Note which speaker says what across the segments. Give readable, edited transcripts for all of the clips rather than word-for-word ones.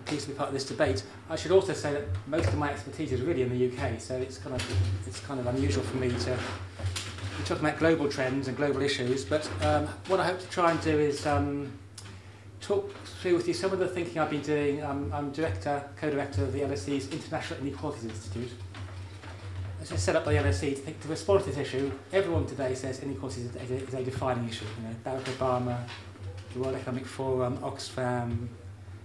Speaker 1: pleased to be part of this debate. I should also say that most of my expertise is really in the UK, so it's kind of unusual for me to be talking about global trends and global issues. But what I hope to try and do is talk through with you some of the thinking I've been doing. I'm co-director of the LSE's International Inequalities Institute. As I set up by the LSE to respond to this issue, everyone today says inequalities is a defining issue. Barack Obama, the World Economic Forum, Oxfam,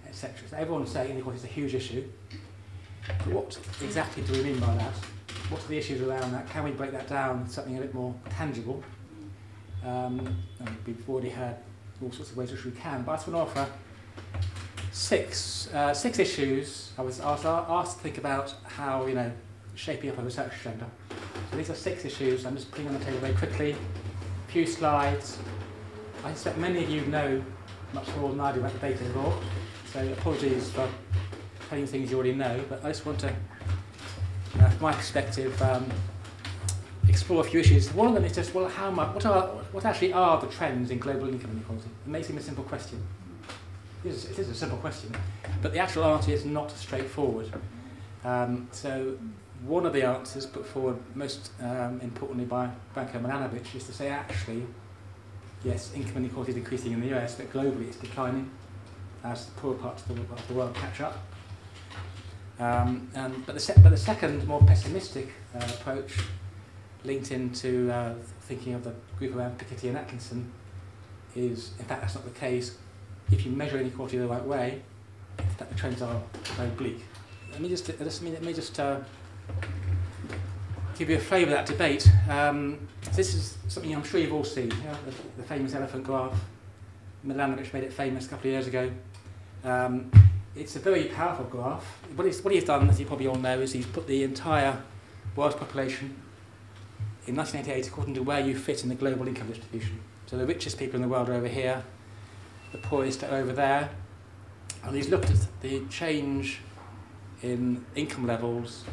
Speaker 1: etc. So everyone's saying inequality is a huge issue. But what exactly do we mean by that? What are the issues around that? Can we break that down into something a bit more tangible? We've already heard all sorts of ways which we can, but I just want to offer six issues. I was asked to think about how, shaping up a research agenda. So these are 6 issues. I'm just putting on the table very quickly. A few slides. I suspect many of you know much more than I do about the data involved, so apologies for telling you things you already know, but I just want to, from my perspective, explore a few issues. One of them is just, well, what actually are the trends in global income inequality? It may seem a simple question. It is a simple question, but the actual answer is not straightforward. So one of the answers put forward most importantly by Branko Milanovic is to say, actually, yes, income inequality is increasing in the US, but globally it's declining as the poorer parts of the world catch up. But the second, more pessimistic approach, linked into thinking of the group around Piketty and Atkinson, is, in fact, that's not the case. If you measure inequality the right way, in fact, the trends are very bleak. Let me just give you a flavour of that debate. This is something I'm sure you've all seen, the famous elephant graph. Milanovic made it famous a couple of years ago. It's a very powerful graph. What he's done, as you probably all know, is he's put the entire world's population in 1988 according to where you fit in the global income distribution. So the richest people in the world are over here, the poorest are over there, and he's looked at the change in income levels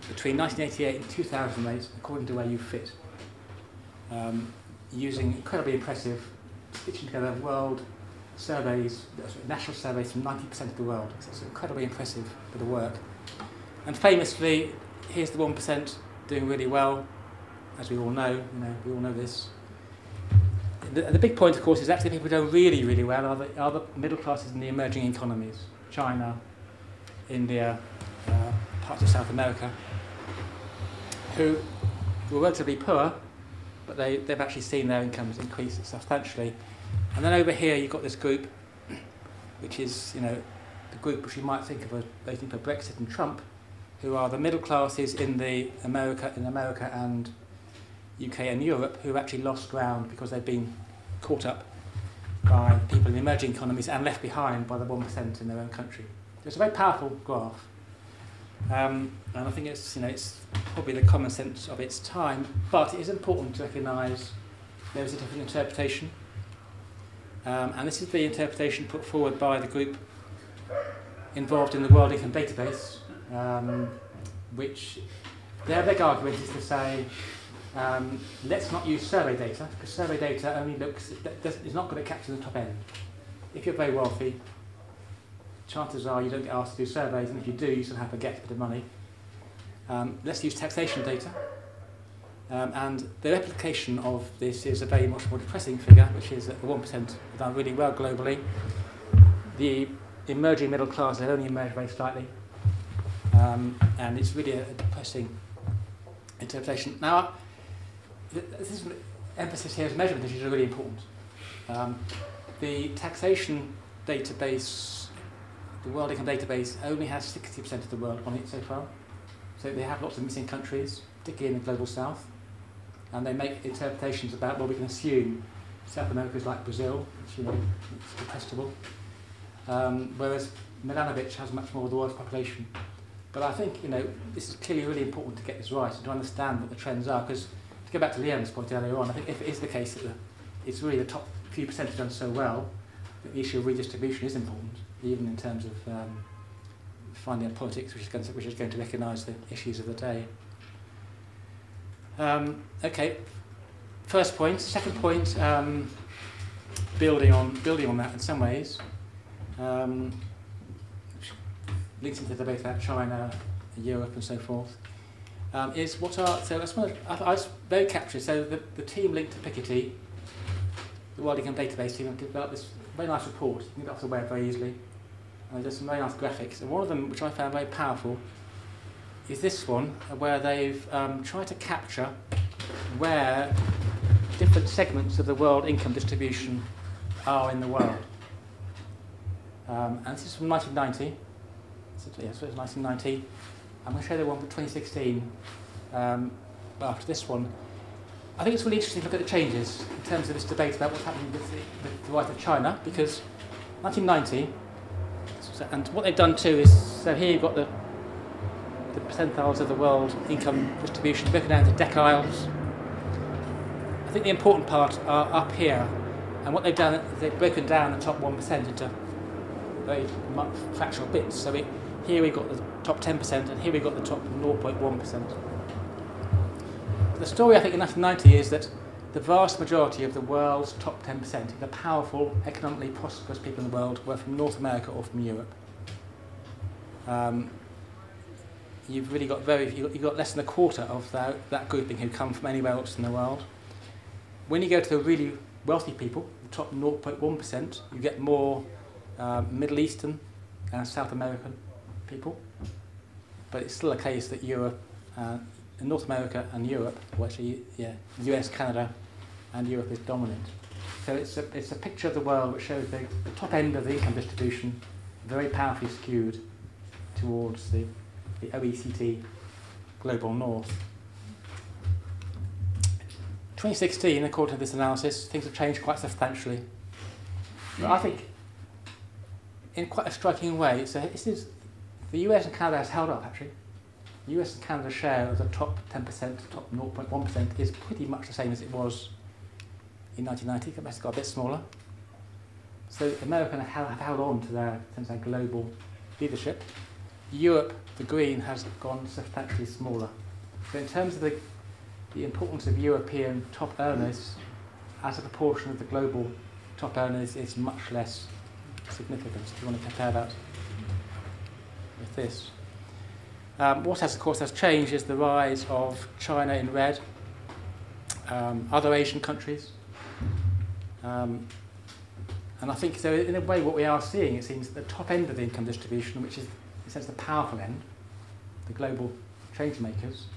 Speaker 1: between 1988 and 2008 according to where you fit, using incredibly impressive, stitching together world surveys, national surveys from 90% of the world. So it's incredibly impressive bit of work. And famously, here's the 1% doing really well, as we all know. We all know this. The big point, of course, is actually people who do really, really well are the middle classes in the emerging economies, China, India, parts of South America, who were relatively poor, but they've actually seen their incomes increase substantially. And then over here you've got this group, which is the group which you might think of as voting for Brexit and Trump, who are the middle classes in America and UK and Europe, who actually lost ground because they've been caught up by people in the emerging economies and left behind by the 1% in their own country. It's a very powerful graph, and I think it's probably the common sense of its time, but it is important to recognise there is a different interpretation, and this is the interpretation put forward by the group involved in the World Income Database, which their big argument is to say, let's not use survey data, because survey data only is not going to capture the top end. If you're very wealthy, chances are you don't get asked to do surveys, and if you do, you still have to get a bit of money. Let's use taxation data. And the replication of this is a very much more depressing figure, which is that the 1% have done really well globally. The emerging middle class have only emerged very slightly. And it's really a depressing interpretation. Now, this emphasis here is measurement issues are really important. The taxation database, the World Income Database, only has 60% of the world on it so far. So they have lots of missing countries, particularly in the global south. And they make interpretations about, well, we can assume South America is like Brazil, which, it's detestable. Whereas Milanovic has much more of the world's population. But I think, this is clearly really important to get this right and to understand what the trends are, because to go back to Leon's point earlier on, I think if it is the case that it's really the top few percent have done so well, that the issue of redistribution is important, even in terms of finding out politics, which is going to recognise the issues of the day. Okay, first point. Second point, building on that in some ways. links into the debate about China, Europe, and so forth, is what are, so I was very captured. So the team linked to Piketty, the World Income Database team, have developed this very nice report. You can get it off the web very easily. And there's some very nice graphics. And one of them, which I found very powerful, is this one, where they've tried to capture where different segments of the world income distribution are in the world. And this is from 1990. So it's 1990. I'm going to show you the one for 2016 after this one. I think it's really interesting to look at the changes in terms of this debate about what's happening with the rise of China, because 1990, and what they've done too is, so here you've got the percentiles of the world income distribution broken down into deciles. I think the important part are up here, and what they've done is they've broken down the top 1% into very fractional bits. So here we've got the top 10%, and here we've got the top 0.1%. The story, I think, in 1990 is that the vast majority of the world's top 10%, the powerful, economically prosperous people in the world, were from North America or from Europe. You've really got you've got less than a quarter of that grouping who come from anywhere else in the world. When you go to the really wealthy people, the top 0.1%, you get more Middle Eastern and South American people. But it's still a case that Europe, North America and Europe, well actually, yeah, US, Canada and Europe is dominant. So it's a picture of the world which shows the top end of the income distribution very powerfully skewed towards the OECD global north. 2016, according to this analysis, things have changed quite substantially. But I think in quite a striking way, so this is, the US and Canada has held up actually. The US and Canada's share of the top 10%, top 0.1% is pretty much the same as it was in 1990. It must have got a bit smaller. So America have held on to their global leadership. Europe, the green, has gone substantially smaller. So in terms of the importance of European top earners as a proportion of the global top earners is much less significant. If you want to compare that with this. What has, of course, has changed is the rise of China in red, other Asian countries. And I think, so in a way, what we are seeing, it seems, at the top end of the income distribution, which is, in a sense, the powerful end, the global change makers,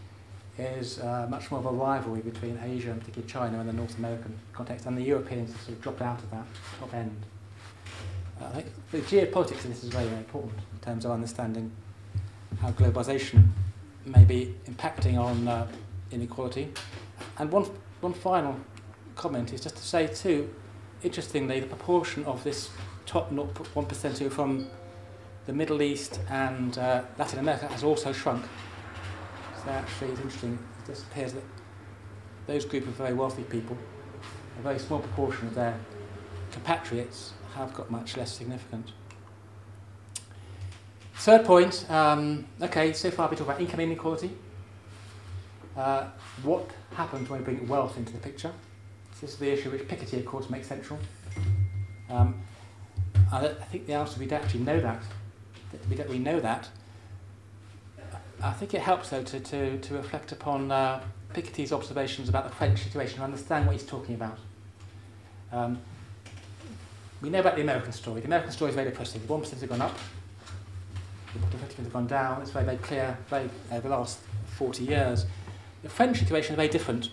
Speaker 1: is much more of a rivalry between Asia, and particularly China, and the North American context, and the Europeans have sort of dropped out of that top end. I think the geopolitics of this is very, very important in terms of understanding how globalisation may be impacting on inequality. And one final comment is just to say too, interestingly, the proportion of this top 1% who are from the Middle East and Latin America has also shrunk. So actually it's interesting, it just appears that those group of very wealthy people, a very small proportion of their compatriots have got much less significant. Third point, okay, so far we talked about income inequality. What happens when we bring wealth into the picture? This is the issue which Piketty, of course, makes central. I think the answer, we don't actually know that. We don't really know that. I think it helps, though, to reflect upon Piketty's observations about the French situation and understand what he's talking about. We know about the American story. The American story is very depressing. The 1% has gone up. The bottom 50% have gone down. It's very, very clear over the last 40 years. The French situation is very different,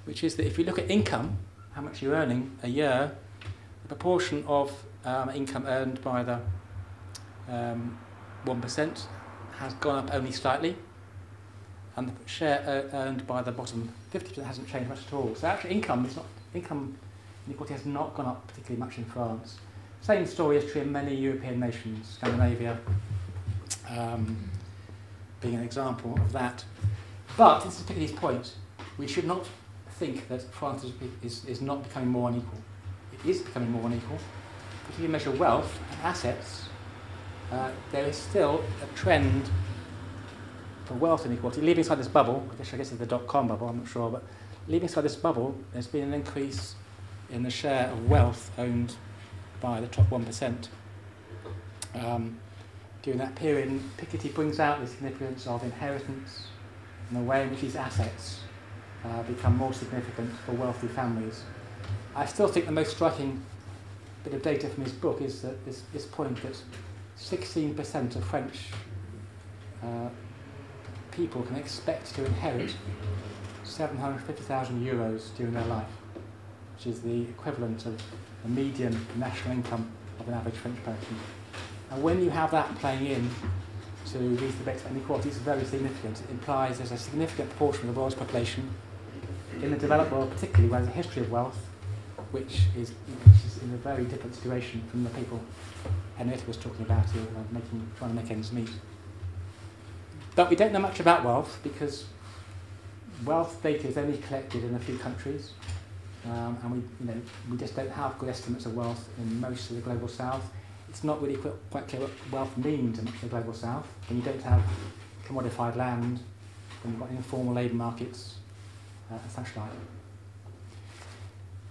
Speaker 1: which is that if you look at income, how much you're earning a year, the proportion of income earned by the 1% has gone up only slightly, and the share earned by the bottom 50% hasn't changed much at all. So actually income inequality has not gone up particularly much in France. Same story is true in many European nations, Scandinavia being an example of that. But, this is Piketty's point, we should not think that France is not becoming more unequal. It is becoming more unequal. If you measure wealth and assets, there is still a trend for wealth inequality. Leaving aside this bubble, which I guess is the dot-com bubble, I'm not sure, but leaving aside this bubble, there's been an increase in the share of wealth owned by the top 1%. during that period. And Piketty brings out the significance of inheritance and the way in which these assets become more significant for wealthy families. I still think the most striking bit of data from his book is that this point that 16% of French people can expect to inherit 750,000 euros during their life, which is the equivalent of the median national income of an average French person. And when you have that playing in to these debates about inequality, it's very significant. It implies there's a significant proportion of the world's population, in the developed world particularly, where there's a history of wealth, which is in a very different situation from the people Henrietta was talking about who are trying to make ends meet. But we don't know much about wealth because wealth data is only collected in a few countries, and we just don't have good estimates of wealth in most of the global south. It's not really quite clear what wealth means in the global south when you don't have commodified land, when you've got informal labour markets, and such like.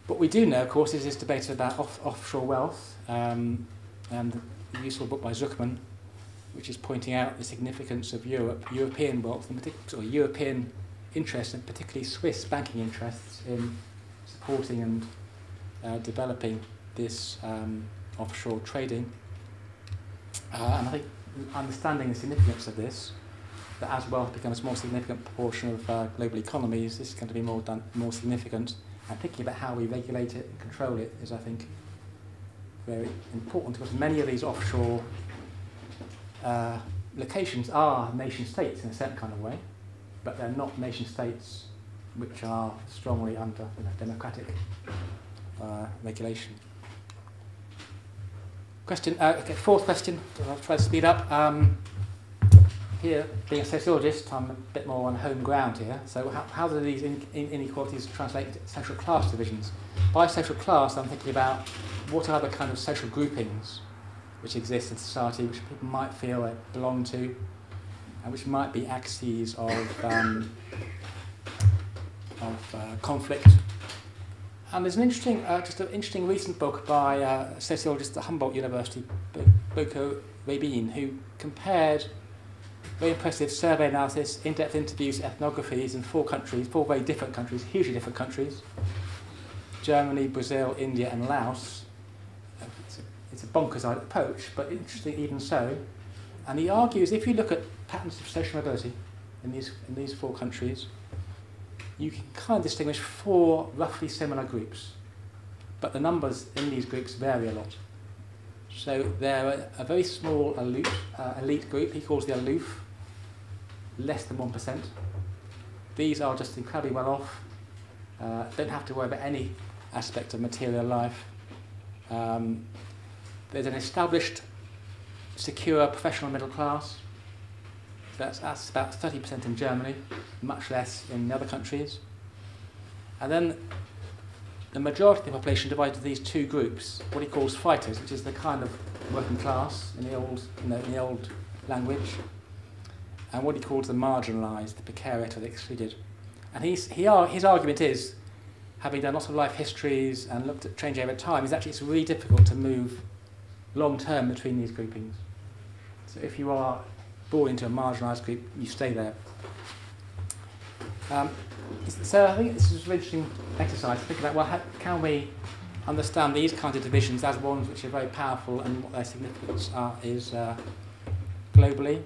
Speaker 1: What we do know, of course, is this debate about offshore wealth, and the useful book by Zuckerman, which is pointing out the significance of European wealth, and particularly European interests, and particularly Swiss banking interests in supporting and developing this offshore trading. And I think understanding the significance of this, that as wealth becomes a more significant proportion of global economies, this is going to be more significant. And thinking about how we regulate it and control it is, I think, very important, because many of these offshore locations are nation states in a certain kind of way, but they're not nation states which are strongly under democratic regulation. Fourth question, I'll try to speed up. Here, being a sociologist, I'm a bit more on home ground here. So how do these inequalities translate into social class divisions? By social class, I'm thinking about what are the kind of social groupings which exist in society, which people might feel they belong to, and which might be axes of conflict. And there's an interesting recent book by a sociologist at Humboldt University, Boike Rehbein, who compared very impressive survey analysis, in-depth interviews, ethnographies in four very different countries, hugely different countries: Germany, Brazil, India, and Laos. It's a bonkers-eyed approach, but interesting even so. And he argues if you look at patterns of social mobility in these four countries, you can kind of distinguish four roughly similar groups, but the numbers in these groups vary a lot. So they're a very small elite group, he calls the Aloof, less than 1%. These are just incredibly well off, don't have to worry about any aspect of material life. There's an established, secure professional middle class. That's about 30% in Germany, much less in the other countries. And then the majority of the population divided into these two groups, what he calls fighters, which is the kind of working class in the old language, and what he calls the marginalized, the precariat, or the excluded. And his argument is, having done lots of life histories and looked at change over time, is actually it's really difficult to move long term between these groupings. So if you are born into a marginalised group, you stay there. So I think this is a really interesting exercise to think about, well, how can we understand these kinds of divisions as ones which are very powerful and what their significance is globally?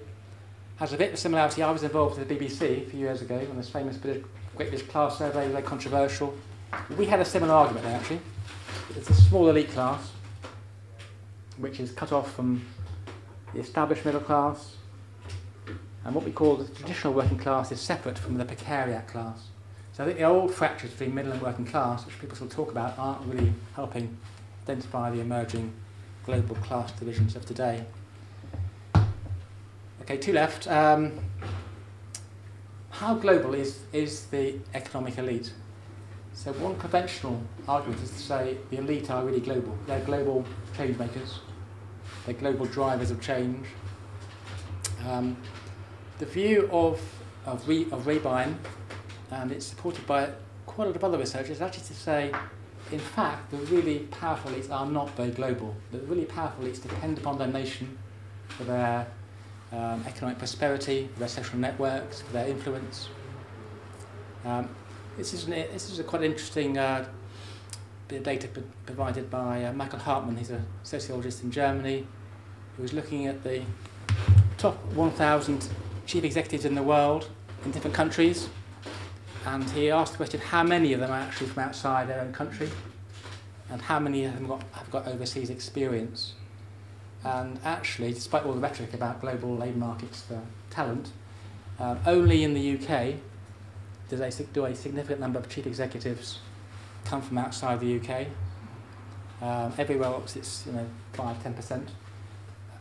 Speaker 1: Has a bit of similarity. I was involved with the BBC a few years ago on this famous Great British Class Survey, very controversial. We had a similar argument there, actually. It's a small elite class, which is cut off from the established middle class, and what we call the traditional working class is separate from the precariat class. So I think the old fractures between middle and working class, which people still talk about, aren't really helping identify the emerging global class divisions of today. Okay, two left. How global is the economic elite? So one conventional argument is to say the elite are really global. They're global change makers. They're global drivers of change. The view of Rehbein, and it's supported by quite a lot of other researchers, is actually to say, in fact, the really powerful elites are not very global. The really powerful elites depend upon their nation for their economic prosperity, for their social networks, for their influence. This is a quite interesting bit of data provided by Michael Hartmann. He's a sociologist in Germany who was looking at the top 1,000 chief executives in the world in different countries, and he asked the question, how many of them are actually from outside their own country, and how many of them have got overseas experience. And actually, despite all the rhetoric about global labour markets for talent, only in the UK do a significant number of chief executives come from outside the UK. Everywhere else it's 5-10%.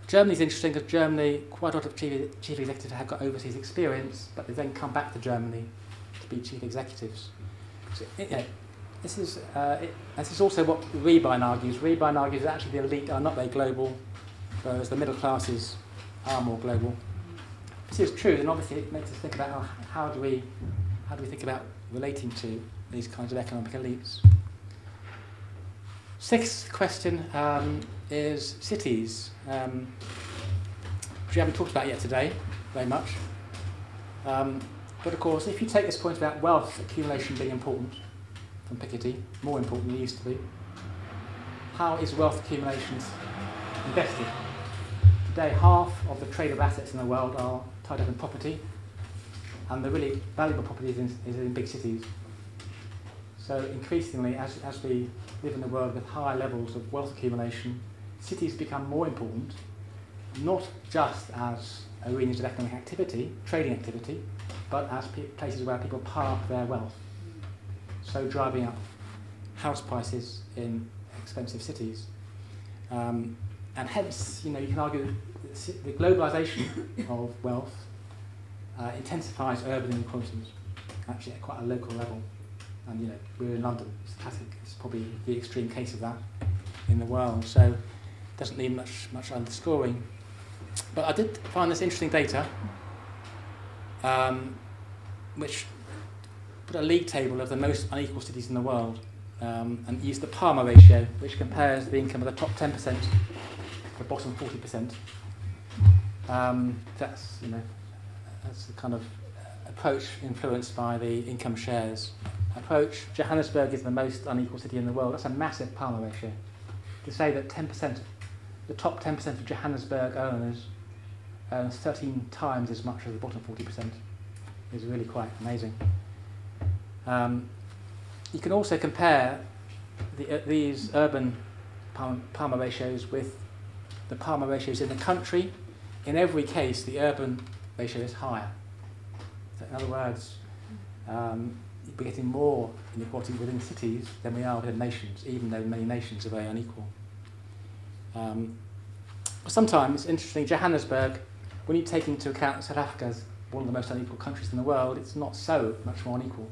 Speaker 1: Germany's interesting because Germany, quite a lot of chief executives have got overseas experience, but they then come back to Germany to be chief executives. So, this is also what Rehbein argues. Rehbein argues that actually the elite are not very global, whereas the middle classes are more global. This is true, and obviously it makes us think about how do we think about relating to these kinds of economic elites. Sixth question is cities, which we haven't talked about yet today very much. But of course, if you take this point about wealth accumulation being important from Piketty, more important than it used to be, how is wealth accumulation invested? Today, half of the tradable assets in the world are tied up in property, and the really valuable property is in big cities. So increasingly, as we live in a world with high levels of wealth accumulation, cities become more important, not just as arenas of economic activity, trading activity, but as places where people park their wealth. So driving up house prices in expensive cities. And hence, you can argue that the globalisation of wealth intensifies urban inequalities, actually at quite a local level. And we're in London, it's classic. It's probably the extreme case of that in the world. So it doesn't need much underscoring. But I did find this interesting data, which put a league table of the most unequal cities in the world, and used the Palmer ratio, which compares the income of the top 10% to the bottom 40%. That's the kind of approach influenced by the income shares approach. Johannesburg is the most unequal city in the world. That's a massive Palmer ratio. To say that 10%, the top 10% of Johannesburg owners earn 13 times as much as the bottom 40% is really quite amazing. You can also compare these urban Palmer ratios with the Palmer ratios in the country. In every case, the urban ratio is higher. So in other words, we're getting more inequality within cities than we are within nations, even though many nations are very unequal. Sometimes, interestingly, Johannesburg, when you take into account South Africa as one of the most unequal countries in the world, it's not so much more unequal.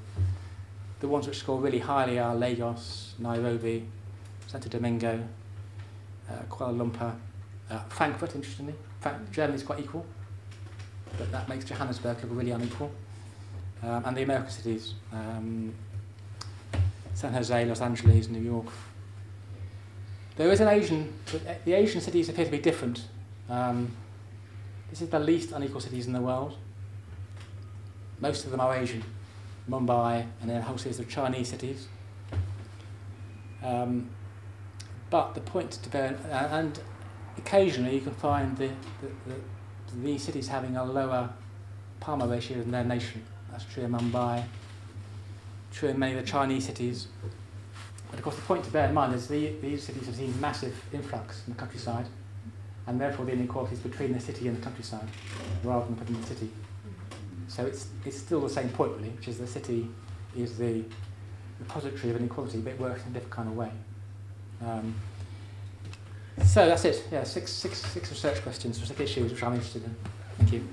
Speaker 1: The ones which score really highly are Lagos, Nairobi, Santo Domingo, Kuala Lumpur, Frankfurt, interestingly. Germany's quite equal, but that makes Johannesburg look really unequal. And the American cities, San Jose, Los Angeles, New York. There is the Asian cities appear to be different. This is the least unequal cities in the world. Most of them are Asian, Mumbai, and then a whole series of Chinese cities. But the point to bear, and occasionally you can find these cities having a lower Palmer ratio than their nation. That's true in Mumbai, true in many of the Chinese cities. But of course the point to bear in mind is these cities have seen massive influx in the countryside, and therefore the inequalities between the city and the countryside, rather than within the city. So it's still the same point really, which is the city is the repository of inequality, but it works in a different kind of way. So that's it. Yeah, six research questions for 6 issues which I'm interested in. Thank you.